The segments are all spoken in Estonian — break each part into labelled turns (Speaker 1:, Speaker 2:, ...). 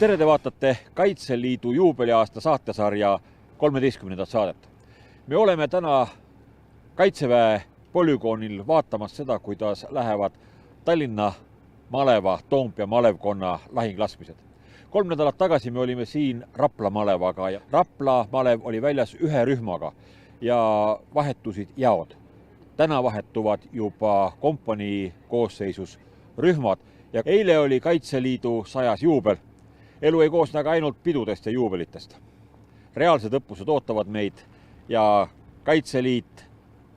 Speaker 1: Tere, te vaatate Kaitseliidu juubeliaasta saatesarja 13. saadet. Me oleme täna Kaitseväe polügoonil vaatamas seda, kuidas lähevad Tallinna maleva, Toompea malevkonna lahinglaskmised. 3 nädalat tagasi me olime siin Rapla malevaga ja Rapla malev oli väljas ühe rühmaga ja vahetusid jaod. Täna vahetuvad juba kompanii koosseisus rühmad ja eile oli Kaitseliidu 100. juubel. Elu ei koosne aga ainult pidudest ja juubelitest. Reaalsed õppused ootavad meid ja Kaitseliit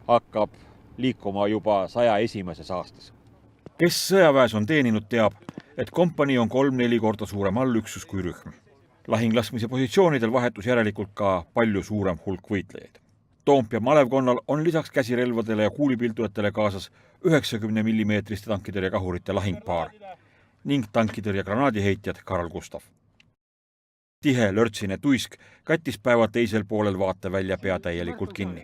Speaker 1: hakkab liikuma juba 101. aastas. Kes sõjaväes on teeninud, teab, et kompanii on 3-4 korda suurem allüksus kui rühm. Lahinglaskmise positsioonidel vahetus järelikult ka palju suurem hulk võitlejaid. Toompea malevkonnal on lisaks käsirelvadele ja kuulipildujatele kaasas 90 mm tankitõrjekahurite lahingpaar ning tankitõrje granaadiheitjad Karl Gustav. Tihe lörtsine tuisk kattis päeva teisel poolel vaatevälja pea täielikult kinni.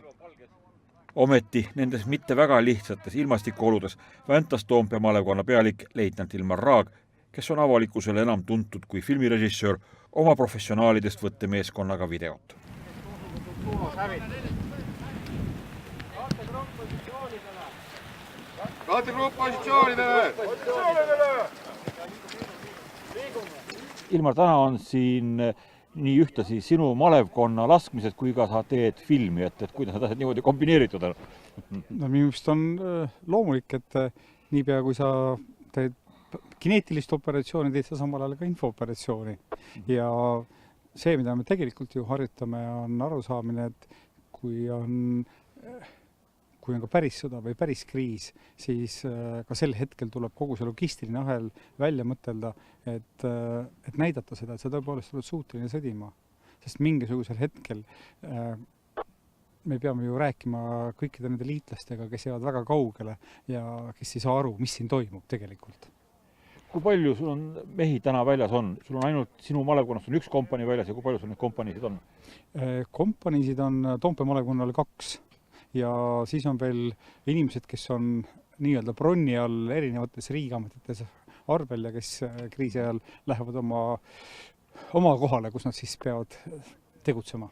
Speaker 1: Ometi nendes mitte väga lihtsates ilmastikuoludes väntas Toompea malevkonna pealik leitnant Ilmar Raag, kes on avalikkusele enam tuntud kui filmirežissöör, oma professionaalidest võttemeeskonnaga videot.
Speaker 2: Kaategrupp positsioonidele!
Speaker 1: Ilmar, täna on siin nii ühtlasi sinu malevkonna laskmised, kui ka sa teed filmi, et kuidas need asjad niimoodi kombineeritud on?
Speaker 3: No minu meelest on loomulik, et niipea kui sa teed kineetilist operatsiooni, teed sa samal ajal ka infooperatsiooni. Ja see, mida me tegelikult ju harjutame, on arusaamine, et kui on ka päris sõda või päris kriis, siis ka sel hetkel tuleb kogu see logistiline ahel välja mõtelda, et näidata seda, et sa tõepoolest oled suuteline sõdima. Sest mingisugusel hetkel me peame ju rääkima kõikide nende liitlastega, kes jäävad väga kaugele ja kes ei saa aru, mis siin toimub tegelikult.
Speaker 1: Kui palju sul on mehi täna väljas on? Sul on ainult sinu malevkonnast on üks kompanii väljas ja kui palju sul neid kompaniisid on?
Speaker 3: Kompaniisid on Toompea malevkonnal 2. Ja siis on veel inimesed, kes on nii-öelda bronni all erinevates riigiametites arvel ja kes kriisi ajal lähevad oma kohale, kus nad siis peavad tegutsema.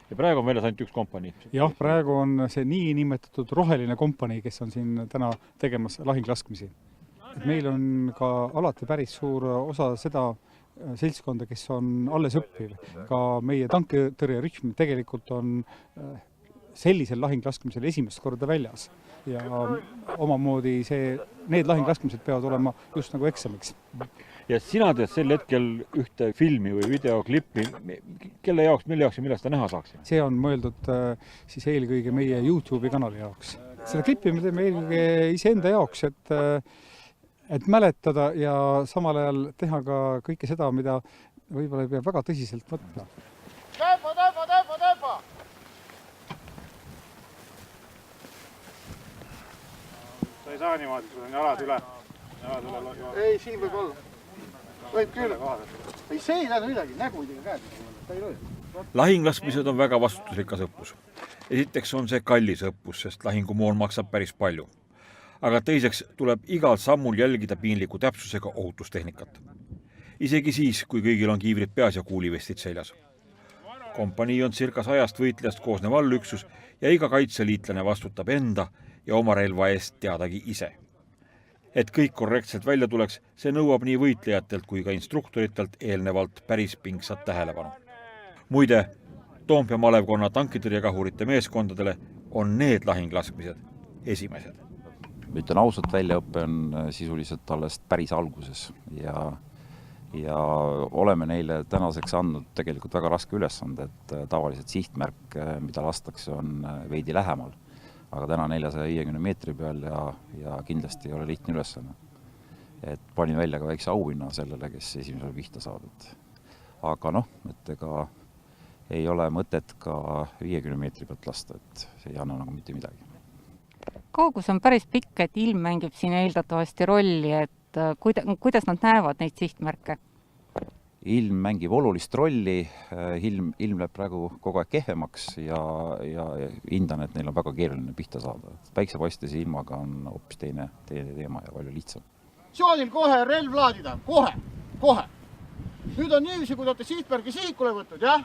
Speaker 1: Ja praegu on väljas ainult üks kompanii?
Speaker 3: Jah, praegu on see nii nimetatud roheline kompanii, kes on siin täna tegemas lahinglaskmisi. Meil on ka alati päris suur osa seda seltskonda, kes on alles õppiv. Ka meie tankitõrjerühm tegelikult on sellisel lahinglaskmisel esimest korda väljas. Ja omamoodi need lahinglaskmised peavad olema just nagu eksamiks.
Speaker 1: Ja sina teed sel hetkel ühte filmi või videoklippi, mille jaoks ja millest ta näha saaks?
Speaker 3: See on mõeldud siis eelkõige meie YouTube'i kanali jaoks. Seda klippi me teeme eelkõige iseenda jaoks, et mäletada ja samal ajal teha ka kõike seda, mida võib-olla ei pea väga tõsiselt võtta.
Speaker 2: Tempo! Sa ei saa niimoodi, sul on jalad üle. Ei, siin võib olla. Võib küll. Ei, see ei lähe midagi, nägudega käed.
Speaker 1: Lahinglaskmised on väga vastutusrikas õppus. Esiteks on see kallis õppus, sest lahingumoon maksab päris palju. Aga teiseks tuleb igal sammul jälgida piinliku täpsusega ohutustehnikat. Isegi siis, kui kõigil on kiivrid peas ja kuulivestid seljas. Kompanii on circa 100 võitlejast koosnev allüksus ja iga kaitseliitlane vastutab enda ja oma relva eest teadagi ise. Et kõik korrektselt välja tuleks, see nõuab nii võitlejatelt kui ka instruktoritelt eelnevalt päris pingsat tähelepanu. Muide, Toompea malevkonna tankitõrjekahurite meeskondadele on need lahinglaskmised esimesed.
Speaker 4: Ütlen ausalt, väljaõppe on sisuliselt alles päris alguses ja oleme neile tänaseks andnud tegelikult väga raske ülesande, et tavaliselt sihtmärk, mida lastakse, on veidi lähemal. Aga täna 450 meetri peal ja kindlasti ei ole lihtne ülesanne. Et panin välja ka väikse auhinna sellele, kes esimesel pihta saab. Aga et ega ei ole mõtet ka 50 meetri pealt lasta, et see ei anna nagu mitte midagi.
Speaker 5: Kaugus on päris pikk, et ilm mängib siin eeldatavasti rolli, et kuidas nad näevad neid sihtmärke?
Speaker 4: Ilm mängib olulist rolli, ilm läheb praegu kogu aeg kehvemaks ja hindan, et neil on väga keeruline pihta saada. Päiksepaistese ilmaga on hoopis teine teema ja palju lihtsam.
Speaker 2: Soodil kohe relv laadida, kohe. Nüüd on niiviisi, kui te olete sihtmärgi sihikule võtnud, jah?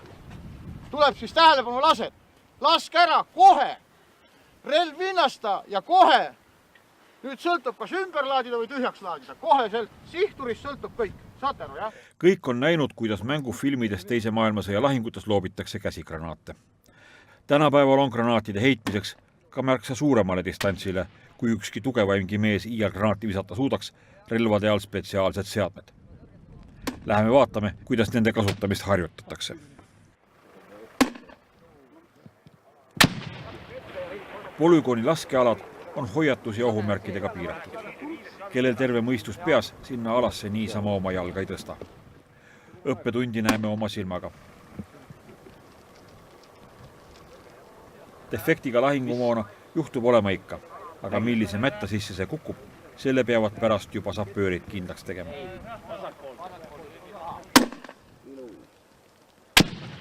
Speaker 2: Tuleb siis tähelepanu lased. Laske ära kohe. Relv vinnasta ja kohe. Nüüd sõltub, kas ümber laadida või tühjaks laadida. Kohe sihturist sõltub kõik. Saate aru, jah?
Speaker 1: Kõik on näinud, kuidas mängufilmides teise maailmasõja lahingutes loobitakse käsigranaate. Tänapäeval on granaatide heitmiseks ka märksa suuremale distantsile, kui ükski tugevaimgi mees iial granaati visata suudaks, relvade all spetsiaalsed seadmed. Läheme vaatame, kuidas nende kasutamist harjutatakse. Polügooni laskealad on hoiatus- ja ohumärkidega piiratud. Kellel terve mõistus peas, sinna alasse niisama oma jalga ei tõsta. Õppetundi näeme oma silmaga. Defektiga lahingumoona juhtub olema ikka, aga millise mätta sisse see kukub, selle peavad pärast juba sapöörid kindlaks tegema.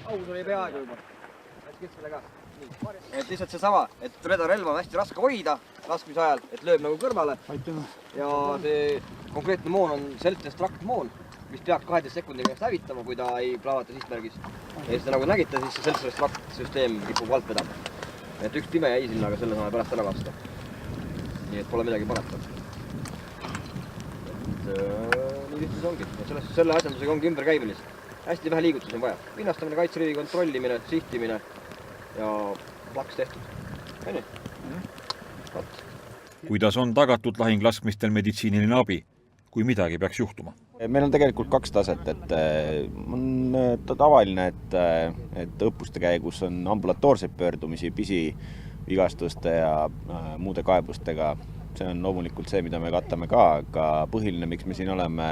Speaker 6: Aus oli peaaegu juba. Et lihtsalt seesama, et relva on hästi raske hoida laskmise ajal, et lööb nagu kõrvale. Ja see konkreetne moon on self-destruct moon, mis peaks 12 sekundiga hävitama, kui ta ei plaavata sihtmärgis. Ja siis nagu nägite, siis see self-destruct süsteem kipub alt vedama. Et üks pime jäi sinna, aga selle saame pärast ära lasta. Nii et pole midagi parata. Nii lihtsalt ongi. Selle asjandusega ongi ümberkäimine. Hästi vähe liigutusi on vaja. Vinnastamine, kaitseliivi kontrollimine, sihtimine ja plaks tehtud. Nii.
Speaker 1: Kuidas on tagatud lahinglaskmistel meditsiiniline abi, kui midagi peaks juhtuma?
Speaker 7: Meil on tegelikult 2 taset, et on tavaline, et õppuste käigus on ambulatoorseid pöördumisi pisivigastuste ja muude kaebustega. See on loomulikult see, mida me katame ka, aga põhiline, miks me siin oleme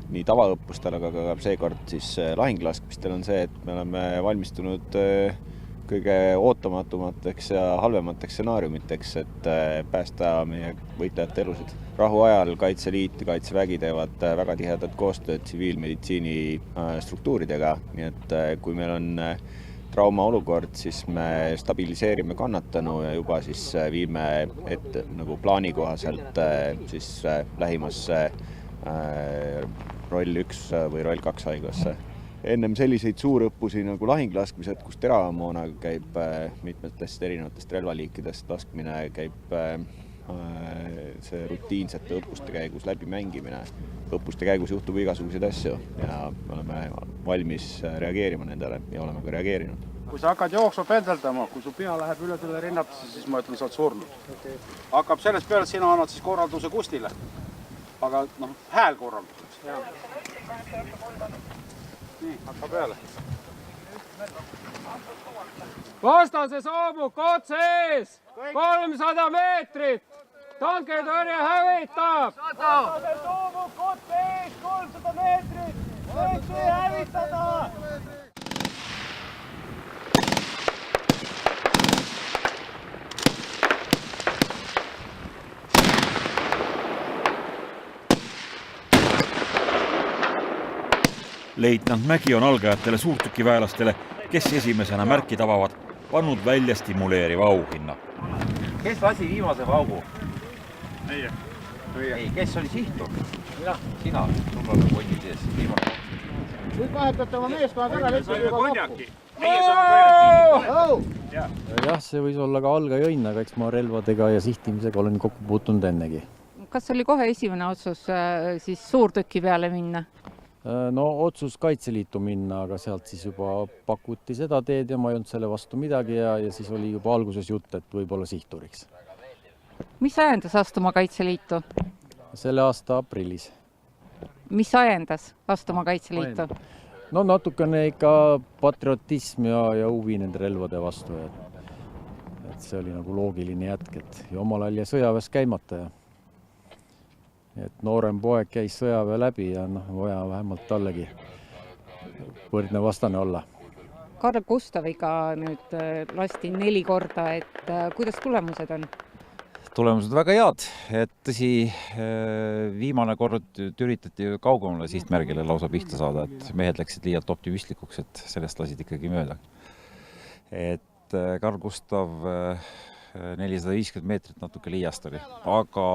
Speaker 7: nii tavaõppustel, aga ka seekord siis lahinglaskmistel on see, et me oleme valmistunud kõige ootamatumateks ja halvemateks stsenaariumiteks, et päästa meie võitlejate elusid. Rahu ajal Kaitseliit ja Kaitsevägi teevad väga tihedat koostööd tsiviilmeditsiini struktuuridega, nii et kui meil on traumaolukord, siis me stabiliseerime kannatanu ja juba siis viime ette nagu plaani kohaselt siis lähimasse roll 1 või roll 2 haiglasse. Ennem selliseid suurõppusi nagu lahinglaskmised, kus teravamoonaga käib mitmetest erinevatest relvaliikidest laskmine, käib see rutiinsete õppuste käigus läbi mängimine. Õppuste käigus juhtub igasuguseid asju ja me oleme valmis reageerima nendele ja oleme ka reageerinud.
Speaker 2: Kui sa hakkad jooksma pendeldama, kui su pea läheb üle selle rinnatuse, siis ma ütlen, sa oled surnud. Hakkab sellest peale, et sina annad siis korralduse Kustile. Aga hääl korralduseks. Nii, hakka peale.
Speaker 8: Vastase saabub kotsees 300 meetrit. Tanketõrje hävitab. Vastase saabub kotsees 300 meetrit. Kõik ei hävitada.
Speaker 1: Leitnant Mägi on algajatele suurtükiväelastele, kes esimesena märki tabavad, pannud välja stimuleeriva auhinna.
Speaker 4: Kes lasi viimase paugu?
Speaker 2: Meie.
Speaker 4: Ei, kes oli sihtur? Sina, sul on konni sees.
Speaker 2: Nüüd vahetate oma meeskonnad ära, lepid juba kokku.
Speaker 9: Jah, see võis olla ka algajõnn, aga eks ma relvadega ja sihtimisega olen kokku puutunud ennegi.
Speaker 5: Kas oli kohe esimene otsus siis suurtüki peale minna?
Speaker 9: No otsus Kaitseliitu minna, aga sealt siis juba pakuti seda teed ja ma ei olnud selle vastu midagi ja siis oli juba alguses jutt, et võib-olla sihturiks.
Speaker 5: Mis ajendas astuma Kaitseliitu?
Speaker 9: Selle aasta aprillis.
Speaker 5: Mis ajendas astuma Kaitseliitu?
Speaker 9: No natukene ikka patriotism ja huvi nende relvade vastu. Et see oli nagu loogiline jätk, et ja omal ajal jäi sõjaväes käimata ja et noorem poeg käis sõjaväe läbi ja vaja vähemalt tallegi võrdne vastane olla.
Speaker 5: Karl Gustaviga nüüd lasti 4 korda, et kuidas tulemused on?
Speaker 4: Tulemused väga head, et tõsi, viimane kord üritati kaugemale sihtmärgile lausa pihta saada, et mehed läksid liialt optimistlikuks, et sellest lasid ikkagi mööda. Et Karl Gustav 450 meetrit natuke liiast oli, aga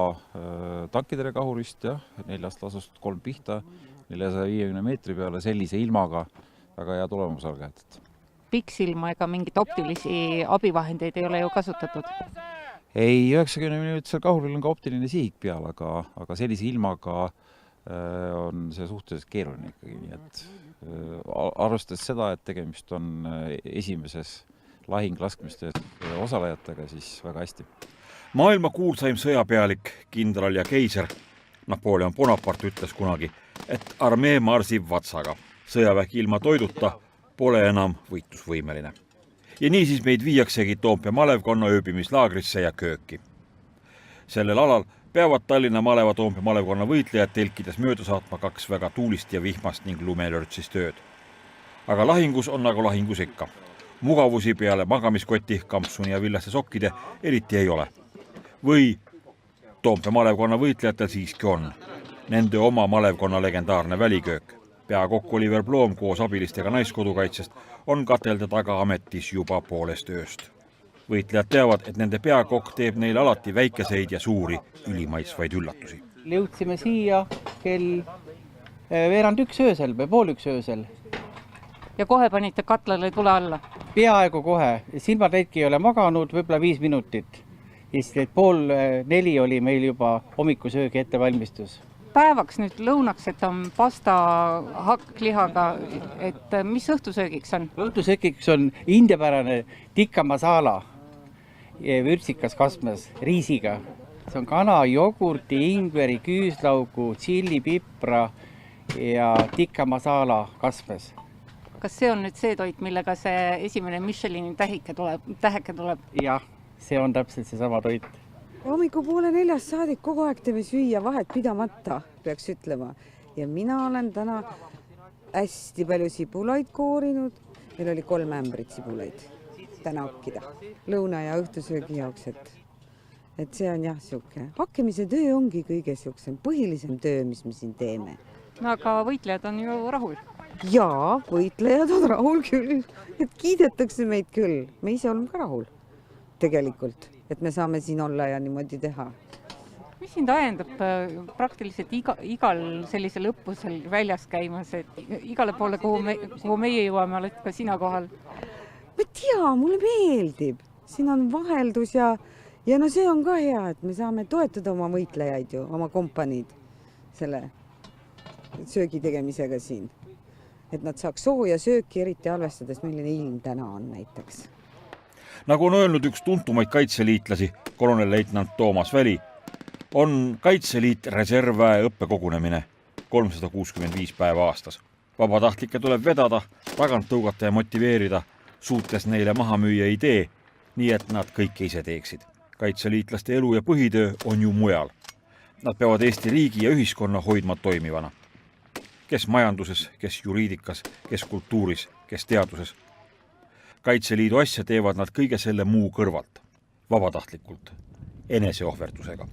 Speaker 4: tankitõrje kahurist jah, 4 lasust 3 pihta 450 meetri peale sellise ilmaga väga hea tulemus algajat.
Speaker 5: Pikksilma ega mingit optilisi abivahendeid ei ole ju kasutatud?
Speaker 4: Ei, 90-minutisel kahuril on ka optiline sihik peal, aga sellise ilmaga on see suhteliselt keeruline ikkagi, nii et arvestades seda, et tegemist on esimeses lahinglaskmiste osalejatega, siis väga hästi.
Speaker 1: Maailma kuulsaim sõjapealik, kindral ja keiser Napoleon Bonaparte ütles kunagi, et armee marsib vatsaga. Sõjavägi ilma toiduta pole enam võitlusvõimeline. Ja nii siis meid viiaksegi Toompea malevkonna ööbimislaagrisse ja kööki. Sellel alal peavad Tallinna maleva Toompea malevkonna võitlejad telkides mööda saatma 2 väga tuulist ja vihmast ning lumelörtsist ööd. Aga lahingus on nagu lahingus ikka. Mugavusi peale magamiskoti, kampsuni ja villaste sokkide eriti ei ole. Või Toompea malevkonna võitlejatel siiski on. Nende oma malevkonna legendaarne väliköök. Peakokk Oliver Bloom koos abilistega naiskodukaitsest on katelde taga ametis juba poolest ööst. Võitlejad teavad, et nende peakokk teeb neile alati väikeseid ja suuri ülimaitsvaid üllatusi.
Speaker 10: Jõudsime siia kell 12:30 öösel või 12:30 öösel.
Speaker 5: Ja kohe panite katlale tule alla?
Speaker 10: Peaaegu kohe. Silmatäitki ei ole maganud, võib-olla 5 minutit. Ja siis 3:30 oli meil juba hommikusöögi ettevalmistus.
Speaker 5: Päevaks nüüd lõunaks, et on pasta hakklihaga, et mis õhtusöögiks on?
Speaker 10: Õhtusöögiks on indiapärane tikka masala, vürtsikas kasmes, riisiga. See on kana, jogurti, ingveri, küüslaugu, tšillipipra ja tikka masala kasmes.
Speaker 5: Kas see on nüüd see toit, millega see esimene Michelini täheke tuleb?
Speaker 10: Jah, see on täpselt see sama toit.
Speaker 11: Hommikupoole 4 saadik kogu aeg teeme süüa vahet pidamata, peaks ütlema. Ja mina olen täna hästi palju sibulaid koorinud. Meil oli 3 ämbrit sibulaid täna hakkida. Lõuna ja õhtusöögi jaoks, et see on jah siuke. Hakkemise töö ongi kõige siuksem, põhilisem töö, mis me siin teeme.
Speaker 5: No, aga võitlejad on ju rahul.
Speaker 11: Jaa, võitlejad on rahul küll. Et kiidetakse meid küll. Me ise oleme ka rahul tegelikult. Et me saame siin olla ja niimoodi teha.
Speaker 5: Mis sind ajendab praktiliselt igal sellisel õppusel väljas käimas, et igale poole, kuhu meie jõuame, oled ka sina kohal?
Speaker 11: Ma tea, mulle meeldib. Siin on vaheldus ja no see on ka hea, et me saame toetada oma võitlejaid ju, oma kompaniid selle söögi tegemisega siin. Et nad saaks sooja sööki, eriti arvestades, milline ilm täna on näiteks.
Speaker 1: Nagu on öelnud üks tuntumaid kaitseliitlasi, kolonelleitnant Toomas Väli, on Kaitseliit reservväe õppekogunemine 365 päeva aastas. Vabatahtlikke tuleb vedada, tagant tõugata ja motiveerida, suutes neile maha müüa idee, nii et nad kõike ise teeksid. Kaitseliitlaste elu ja põhitöö on ju mujal. Nad peavad Eesti riigi ja ühiskonna hoidma toimivana. Kes majanduses, kes juriidikas, kes kultuuris, kes teaduses. Kaitseliidu asja teevad nad kõige selle muu kõrvalt, vabatahtlikult, eneseohverdusega.